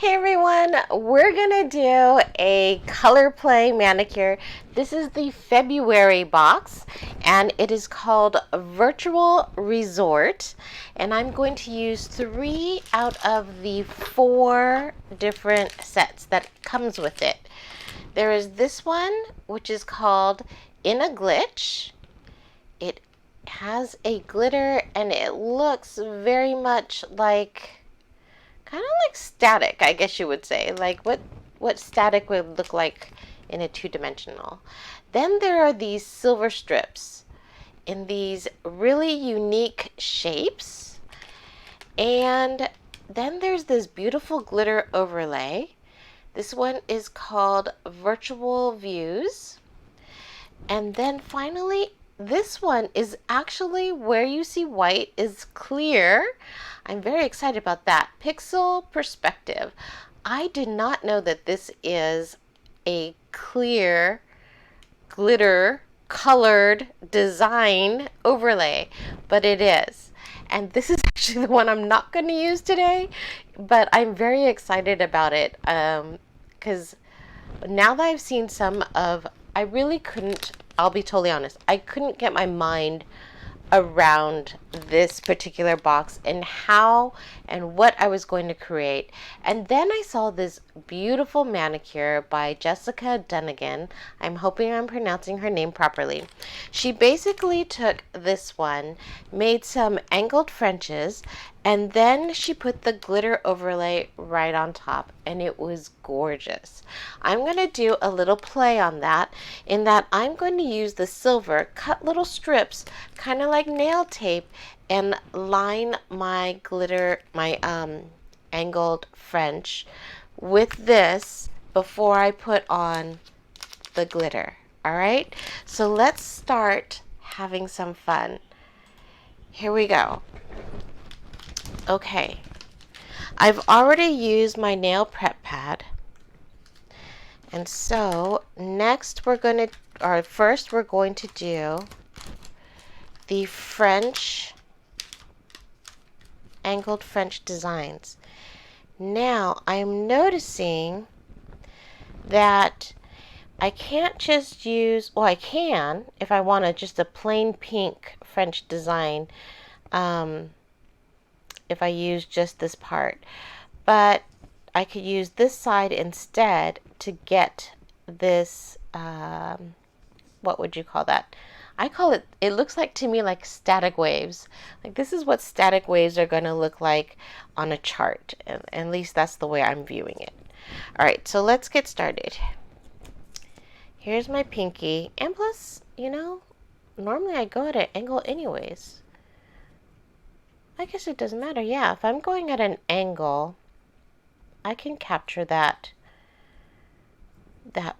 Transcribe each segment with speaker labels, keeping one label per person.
Speaker 1: Hey everyone, we're gonna do a color play manicure. This is the February box and it is called Virtual Resort, and I'm going to use 3 out of the 4 different sets that comes with it. There is this one which is called In a Glitch. It has a glitter and it looks very much like kind of like static, I guess you would say, like what static would look like in a two-dimensional. Then there are these silver strips in these really unique shapes, and then there's this beautiful glitter overlay. This one is called Virtual Views. And then finally, this one is actually where you see white is clear. I'm very excited about that. Pixel Perspective. I did not know that this is a clear glitter colored design overlay, but it is. And this is actually the one I'm not going to use today, but I'm very excited about it because now that I've seen some of, I really couldn't, I'll be totally honest, I couldn't get my mind around this particular box and how and what I was going to create. And then I saw this beautiful manicure by Jessica Dunnigan. I'm hoping I'm pronouncing her name properly. She basically took this one, made some angled Frenches, and then she put the glitter overlay right on top, and it was gorgeous. I'm going to do a little play on that, in that I'm going to use the silver, cut little strips, kind of like nail tape, and line my glitter, my angled French with this before I put on the glitter. All right, so let's start having some fun. Here we go. Okay, I've already used my nail prep pad, and so next first we're going to do the angled French designs. Now I'm noticing that I can't just use, well, I can if I want just a plain pink French design, if I use just this part, but I could use this side instead to get this, what would you call that? I call it, it looks like to me like static waves. Like this is what static waves are going to look like on a chart. And at least that's the way I'm viewing it. All right, so let's get started. Here's my pinky. And plus, normally I go at an angle anyways. I guess it doesn't matter. Yeah, if I'm going at an angle, I can capture that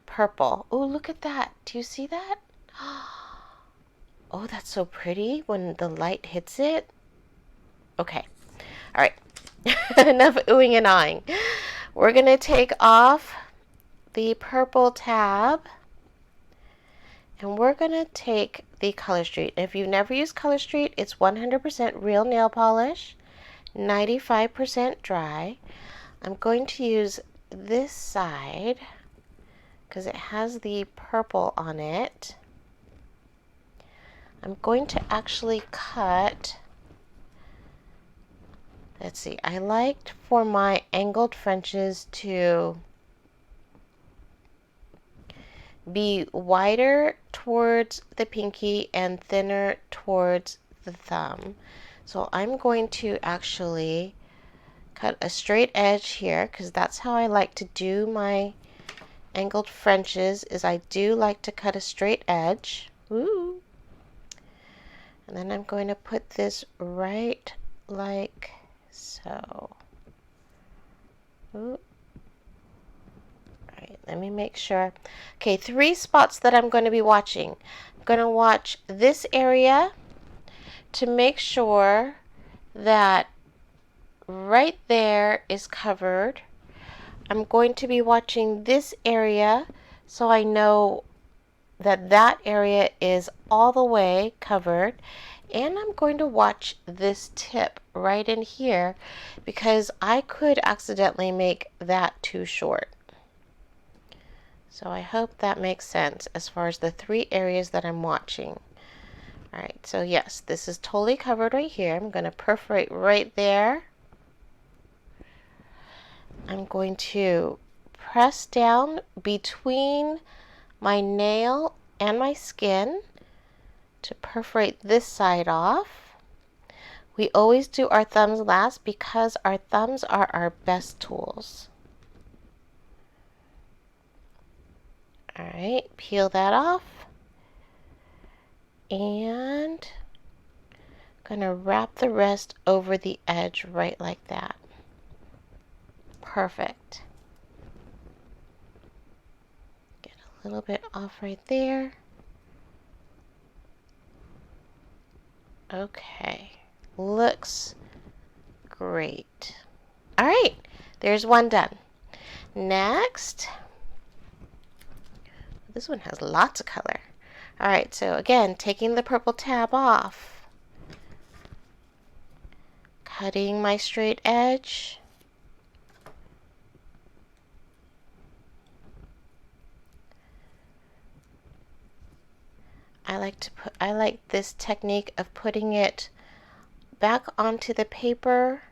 Speaker 1: purple. Oh, look at that. Do you see that? Oh, that's so pretty when the light hits it. Okay. All right. Enough oohing and eyeing. We're going to take off the purple tab, and we're going to take the Color Street. If you've never used Color Street, it's 100% real nail polish, 95% dry. I'm going to use this side because it has the purple on it. I'm going to actually cut, let's see, I liked for my angled Frenches to be wider towards the pinky and thinner towards the thumb. So I'm going to actually cut a straight edge here because that's how I like to do my angled Frenches, is I do like to cut a straight edge. Ooh. And then I'm going to put this right like so. Ooh. Alright, let me make sure. Okay, 3 spots that I'm going to be watching. I'm going to watch this area to make sure that right there is covered. I'm going to be watching this area so I know that that area is all the way covered, And I'm going to watch this tip right in here because I could accidentally make that too short. So I hope that makes sense as far as the 3 areas that I'm watching. All right, so yes, this is totally covered right here. I'm going to perforate right there. I'm going to press down between my nail and my skin to perforate this side off. We always do our thumbs last because our thumbs are our best tools. All right, peel that off. And I'm gonna wrap the rest over the edge right like that. Perfect. Get a little bit off right there. Okay, looks great. All right, there's one done. Next, this one has lots of color. All right, so again, taking the purple tab off, cutting my straight edge, I like this technique of putting it back onto the paper.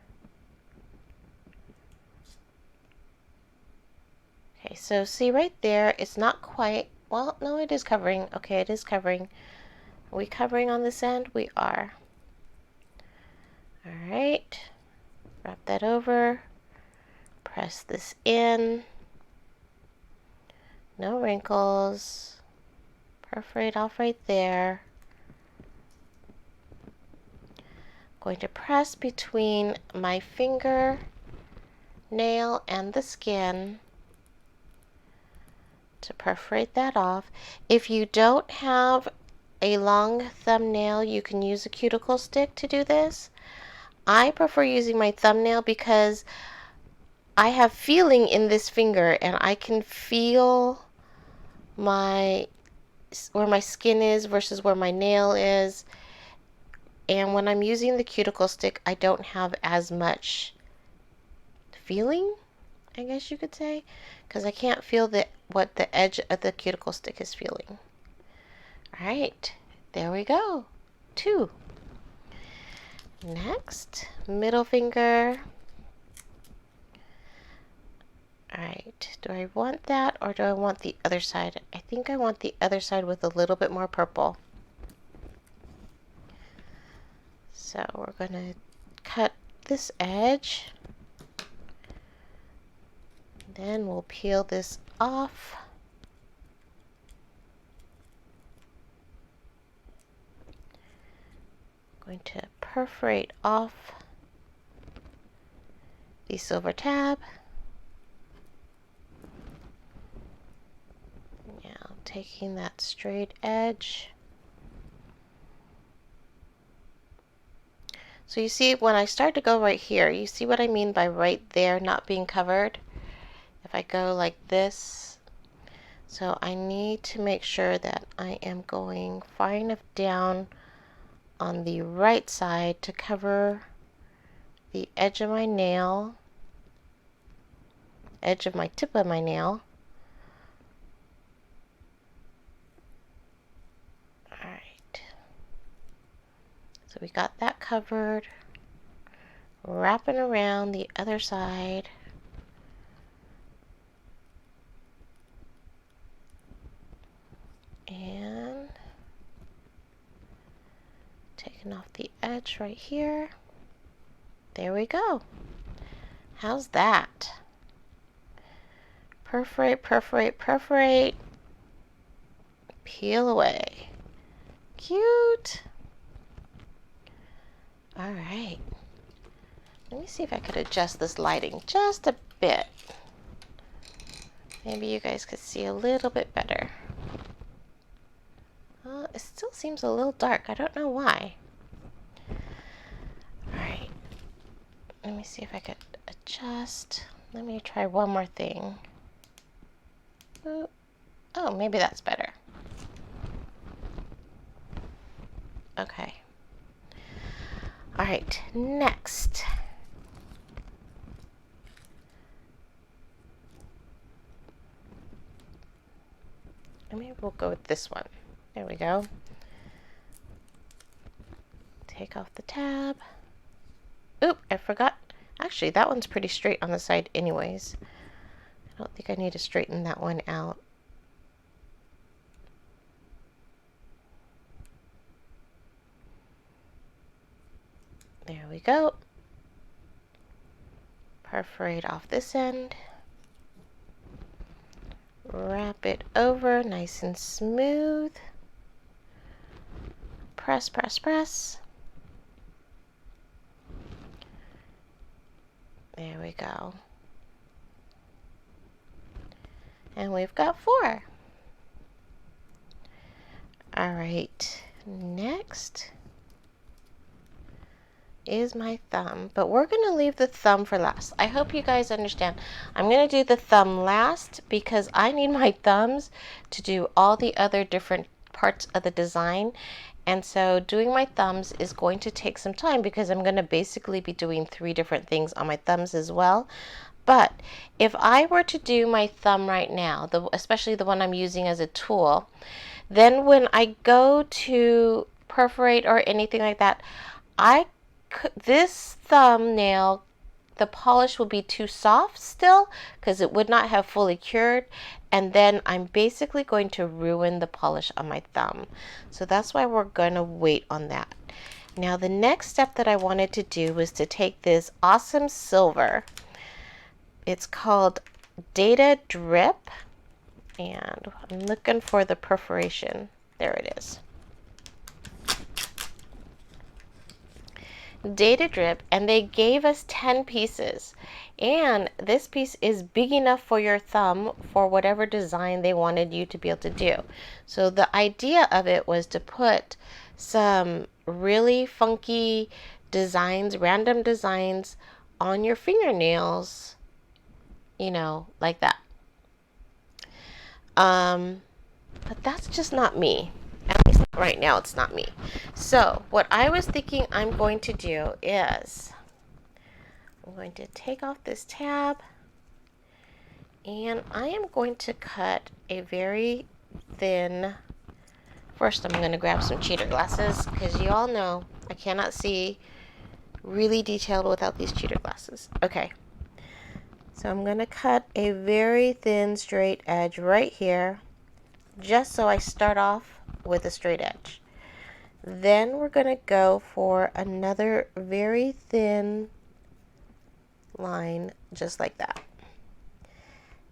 Speaker 1: Okay, so see right there, it's not quite, well, no, it is covering. Okay, it is covering. Are we covering on this end? We are. All right, wrap that over, press this in, no wrinkles, perforate off right there. Going to press between my finger, nail, and the skin to perforate that off. If you don't have a long thumbnail, you can use a cuticle stick to do this. I prefer using my thumbnail because I have feeling in this finger and I can feel where my skin is versus where my nail is. And when I'm using the cuticle stick, I don't have as much feeling, I guess you could say, because I can't feel what the edge of the cuticle stick is feeling. All right, there we go. 2. Next, middle finger. All right, do I want that or do I want the other side? I think I want the other side with a little bit more purple. So we're going to cut this edge. Then we'll peel this off. Going to perforate off the silver tab. Now taking that straight edge. So you see when I start to go right here, you see what I mean by right there not being covered? If I go like this, so I need to make sure that I am going far enough down on the right side to cover the edge of my nail, edge of my tip of my nail. All right, so we got that covered. Wrapping around the other side. And taking off the edge right here. There we go. How's that? Perforate, perforate, perforate. Peel away. Cute. All right. Let me see if I could adjust this lighting just a bit. Maybe you guys could see a little bit better. It still seems a little dark. I don't know why. All right. Let me see if I could adjust. Let me try one more thing. Ooh. Oh, maybe that's better. Okay. All right, next. Maybe we'll go with this one. There we go. Take off the tab. Oop, I forgot. Actually, that one's pretty straight on the side anyways. I don't think I need to straighten that one out. There we go. Perforate off this end. Wrap it over nice and smooth. Press, press, press. There we go. And we've got 4. All right, next is my thumb, but we're going to leave the thumb for last. I hope you guys understand. I'm going to do the thumb last because I need my thumbs to do all the other different parts of the design. And so doing my thumbs is going to take some time because I'm going to basically be doing 3 different things on my thumbs as well. But if I were to do my thumb right now, especially the one I'm using as a tool, then when I go to perforate or anything like that, this thumbnail, the polish will be too soft still because it would not have fully cured, and then I'm basically going to ruin the polish on my thumb. So that's why we're going to wait on that. Now the next step that I wanted to do was to take this awesome silver. It's called Data Drip, and I'm looking for the perforation. There it is. Data Drip, and they gave us 10 pieces, and this piece is big enough for your thumb for whatever design they wanted you to be able to do. So the idea of it was to put some really funky designs, random designs on your fingernails, you know, like that. But that's just not me. At least right now it's not me. So what I was thinking I'm going to do is I'm going to take off this tab, and I am going to cut a very thin, first I'm going to grab some cheater glasses because you all know I cannot see really detailed without these cheater glasses. Okay, so I'm going to cut a very thin straight edge right here, just so I start off with a straight edge. Then we're going to go for another very thin line just like that.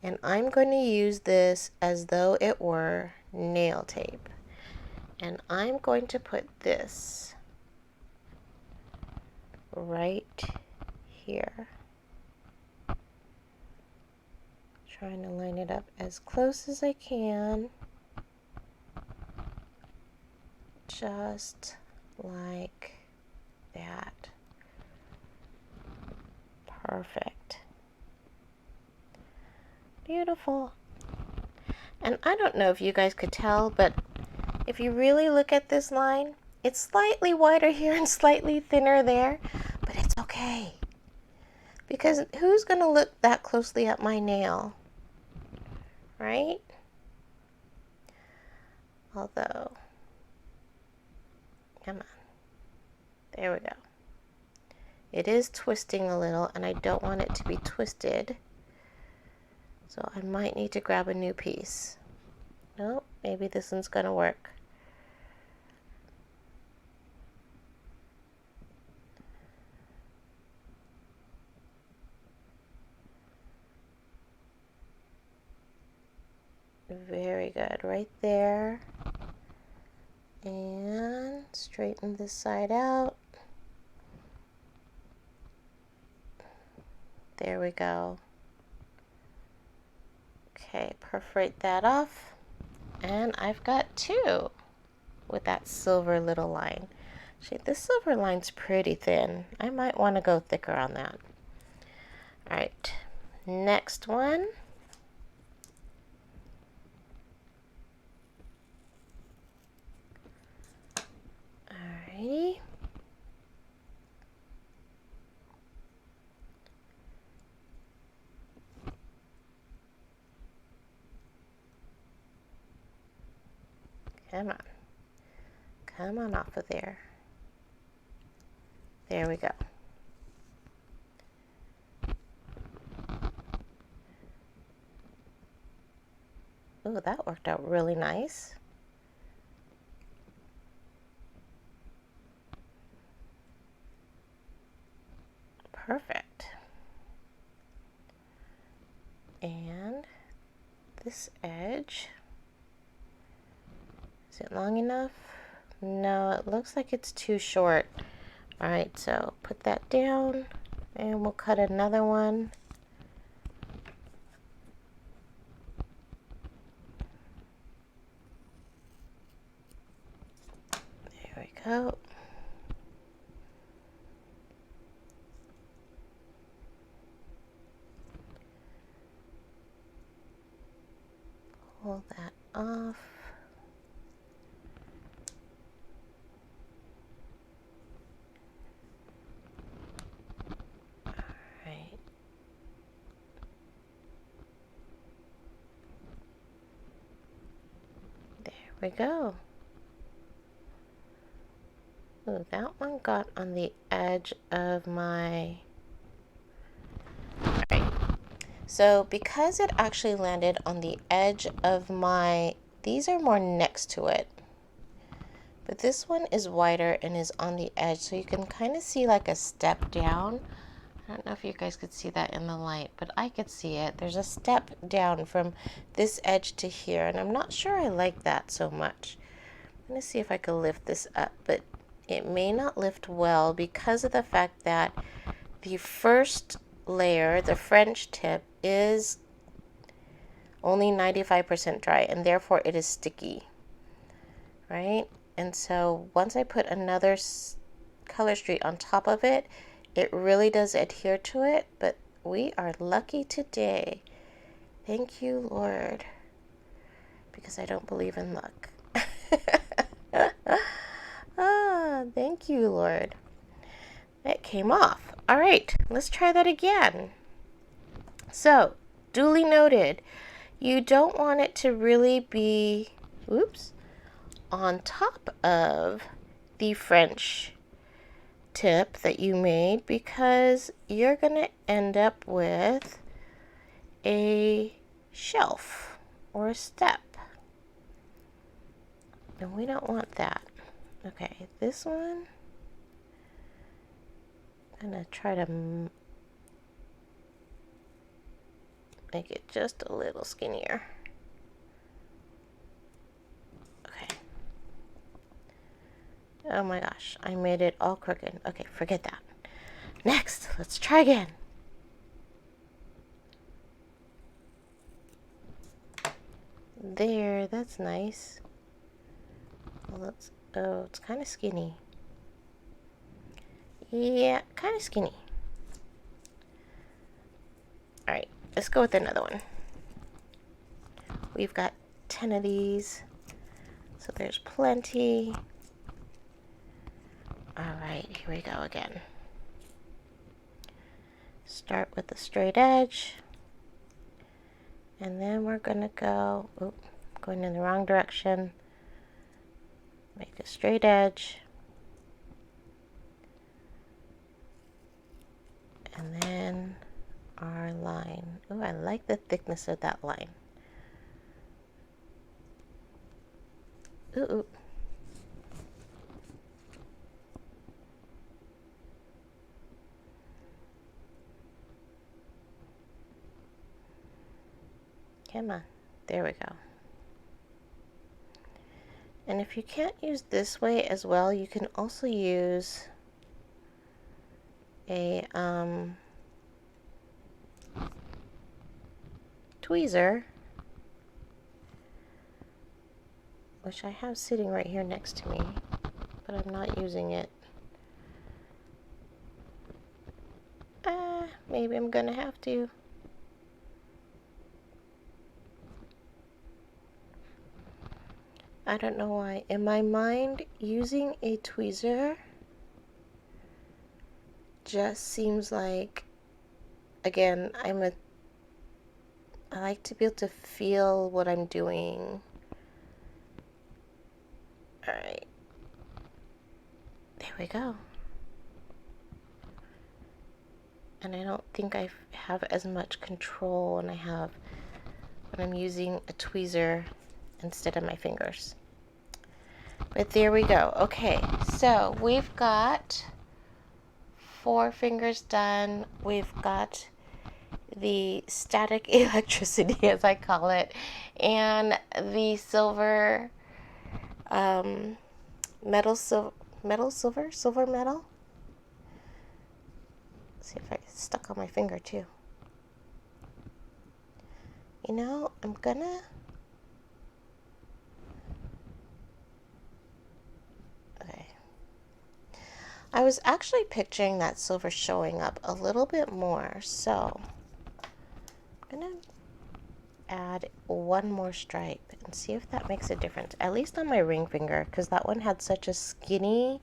Speaker 1: And I'm going to use this as though it were nail tape. And I'm going to put this right here. Trying to line it up as close as I can. Just like that. Perfect. Beautiful. And I don't know if you guys could tell, but if you really look at this line, it's slightly wider here and slightly thinner there, but it's okay. Because who's going to look that closely at my nail? Right? Although, come on. There we go. It is twisting a little, and I don't want it to be twisted. So I might need to grab a new piece. Nope, maybe this one's going to work. Very good, right there. And straighten this side out. There we go. Okay, perforate that off. And I've got 2 with that silver little line. Actually, this silver line's pretty thin. I might want to go thicker on that. All right, next one. Alrighty. Come on. Come on off of there. There we go. Ooh, that worked out really nice. Perfect. And this edge, is it long enough? No, it looks like it's too short. All right, so put that down and we'll cut another one. There we go. Pull that off. All right. There we go. Ooh, that one got on the edge of my... Alright, so because it actually landed on the edge of my... These are more next to it. But this one is wider and is on the edge, so you can kind of see like a step down. I don't know if you guys could see that in the light, but I could see it. There's a step down from this edge to here, and I'm not sure I like that so much. I'm going to see if I can lift this up, but it may not lift well because of the fact that the first layer, the French tip, is only 95% dry, and therefore it is sticky, right? And so once I put another Color Street on top of it, it really does adhere to it, but we are lucky today. Thank you, Lord, because I don't believe in luck. Thank you, Lord. It came off. All right, let's try that again. So, duly noted, you don't want it to really be, oops, on top of the French tip that you made, because you're going to end up with a shelf or a step. And we don't want that. Okay, this one, I'm going to try to make it just a little skinnier. Okay. Oh my gosh, I made it all crooked. Okay, forget that. Next, let's try again. There, that's nice. Well, let's, oh, it's kind of skinny. Yeah, kind of skinny. All right, let's go with another one. We've got 10 of these, so there's plenty. All right, here we go again. Start with the straight edge, and then we're gonna go, oop, going in the wrong direction. Make a straight edge, and then our line. Oh, I like the thickness of that line. Ooh, ooh. Come on, there we go. And if you can't use this way as well, you can also use a tweezer, which I have sitting right here next to me, but I'm not using it. Maybe I'm gonna have to. I don't know why. In my mind, using a tweezer just seems like, again, I like to be able to feel what I'm doing. All right, there we go. And I don't think I have as much control when I'm using a tweezer instead of my fingers. But there we go. Okay, so we've got 4 fingers done. We've got the static electricity, as I call it, and the silver, silver metal. See if I get stuck on my finger too. You know, I'm gonna. Okay. I was actually picturing that silver showing up a little bit more, so I'm gonna add one more stripe and see if that makes a difference, at least on my ring finger, because that one had such a skinny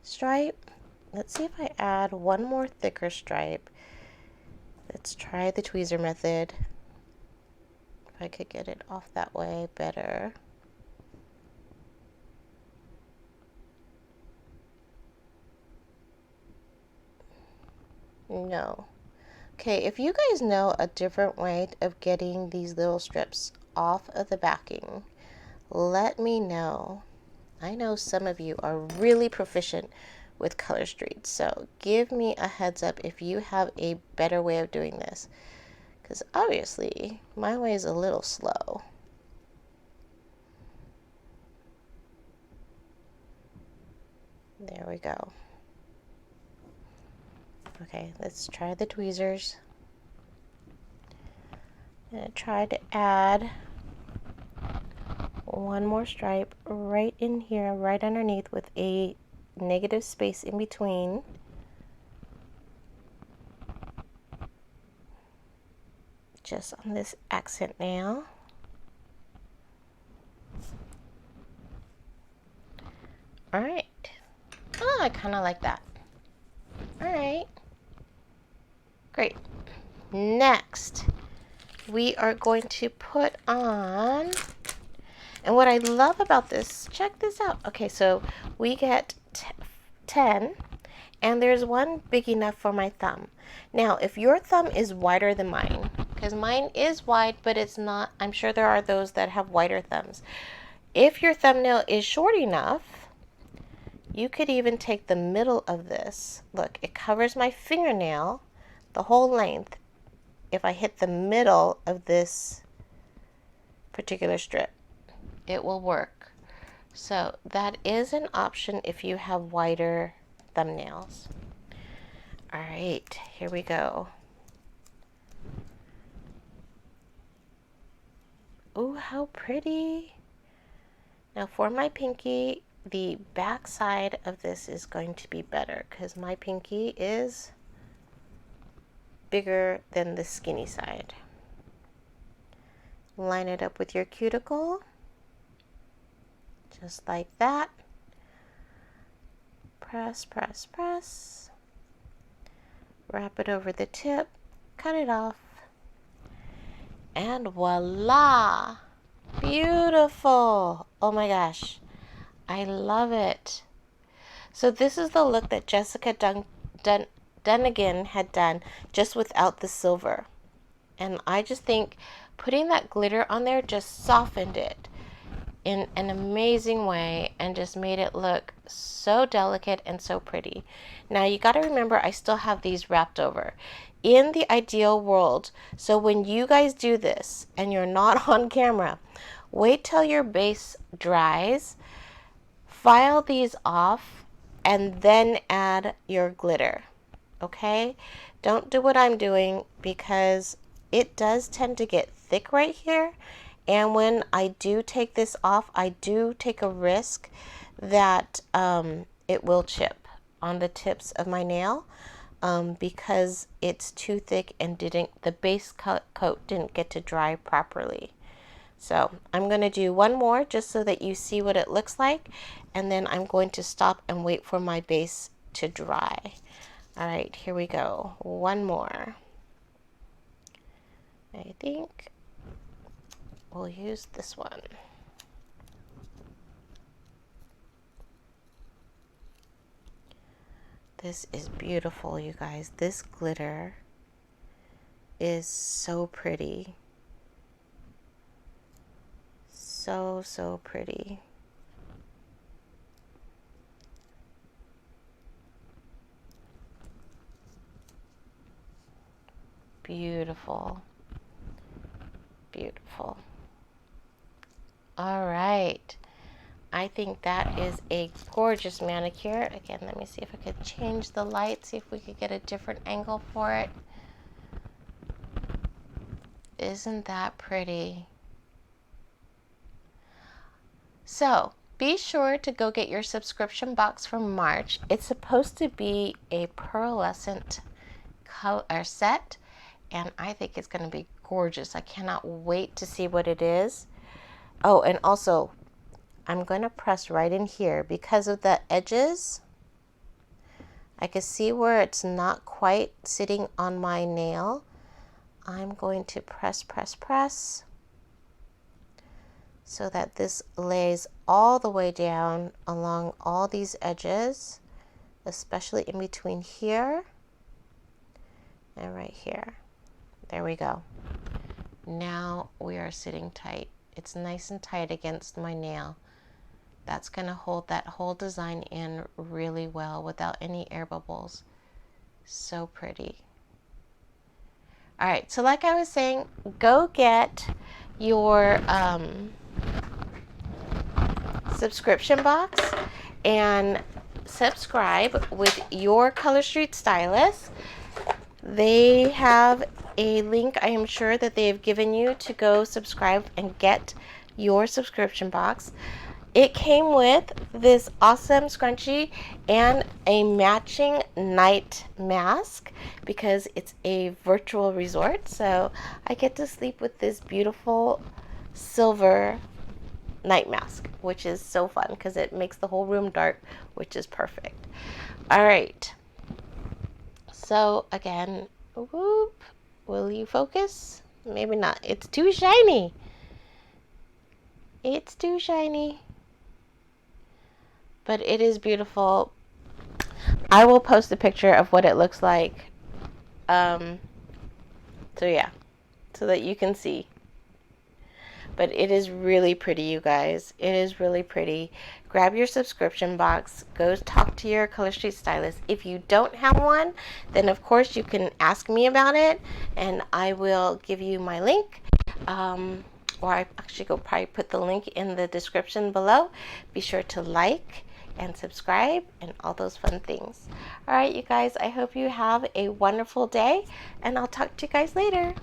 Speaker 1: stripe. Let's see if I add one more thicker stripe. Let's try the tweezer method. If I could get it off that way better. No. Okay, if you guys know a different way of getting these little strips off of the backing, let me know. I know some of you are really proficient with Color Street, so give me a heads up if you have a better way of doing this, because obviously my way is a little slow. There we go. Okay, let's try the tweezers. I'm going to try to add one more stripe right in here, right underneath, with a negative space in between. Just on this accent nail. Alright. Oh, I kind of like that. Alright. Great. Next, we are going to put on, and what I love about this, check this out. Okay, so we get 10, and there's one big enough for my thumb. Now, if your thumb is wider than mine, because mine is wide, but it's not, I'm sure there are those that have wider thumbs. If your thumbnail is short enough, you could even take the middle of this. Look, it covers my fingernail, the whole length, if I hit the middle of this particular strip. It will work. So that is an option if you have wider thumbnails. All right, here we go. Oh, how pretty. Now for my pinky, the back side of this is going to be better because my pinky is bigger than the skinny side. Line it up with your cuticle, just like that. Press, press, press. Wrap it over the tip, cut it off, and voila! Beautiful! Oh my gosh, I love it. So this is the look that Jessica Dunnigan had done, just without the silver. And I just think putting that glitter on there just softened it in an amazing way and just made it look so delicate and so pretty. Now you got to remember, I still have these wrapped over. In the ideal world, so when you guys do this and you're not on camera, wait till your base dries, file these off, and then add your glitter. Okay? Don't do what I'm doing, because it does tend to get thick right here. And when I do take this off, I do take a risk that it will chip on the tips of my nail because it's too thick and the base coat didn't get to dry properly. So I'm going to do one more just so that you see what it looks like, and then I'm going to stop and wait for my base to dry. All right, here we go. One more. I think we'll use this one. This is beautiful, you guys. This glitter is so pretty. So, so pretty. Beautiful. Beautiful. All right. I think that is a gorgeous manicure. Again, let me see if I could change the light, see if we could get a different angle for it. Isn't that pretty? So, be sure to go get your subscription box for March. It's supposed to be a pearlescent color set, and I think it's going to be gorgeous. I cannot wait to see what it is. Oh, and also, I'm going to press right in here because of the edges. I can see where it's not quite sitting on my nail. I'm going to press so that this lays all the way down along all these edges, especially in between here and right here. There we go. Now we are sitting tight. It's nice and tight against my nail. That's going to hold that whole design in really well without any air bubbles. So pretty. All right, so like I was saying, go get your subscription box and subscribe with your Color Street Stylist. They have a link, I am sure, that they have given you to go subscribe and get your subscription box. It came with this awesome scrunchie and a matching night mask because it's a virtual resort. So I get to sleep with this beautiful silver night mask, which is so fun because it makes the whole room dark, which is perfect. All right. So again, whoop, will you focus? Maybe not. It's too shiny. It's too shiny. But it is beautiful. I will post a picture of what it looks like. So yeah, so that you can see. But it is really pretty, you guys. It is really pretty. Grab your subscription box. Go talk to your Color Street Stylist. If you don't have one, then of course you can ask me about it, and I will give you my link. Or I actually go probably put the link in the description below. Be sure to like and subscribe and all those fun things. All right, you guys, I hope you have a wonderful day, and I'll talk to you guys later.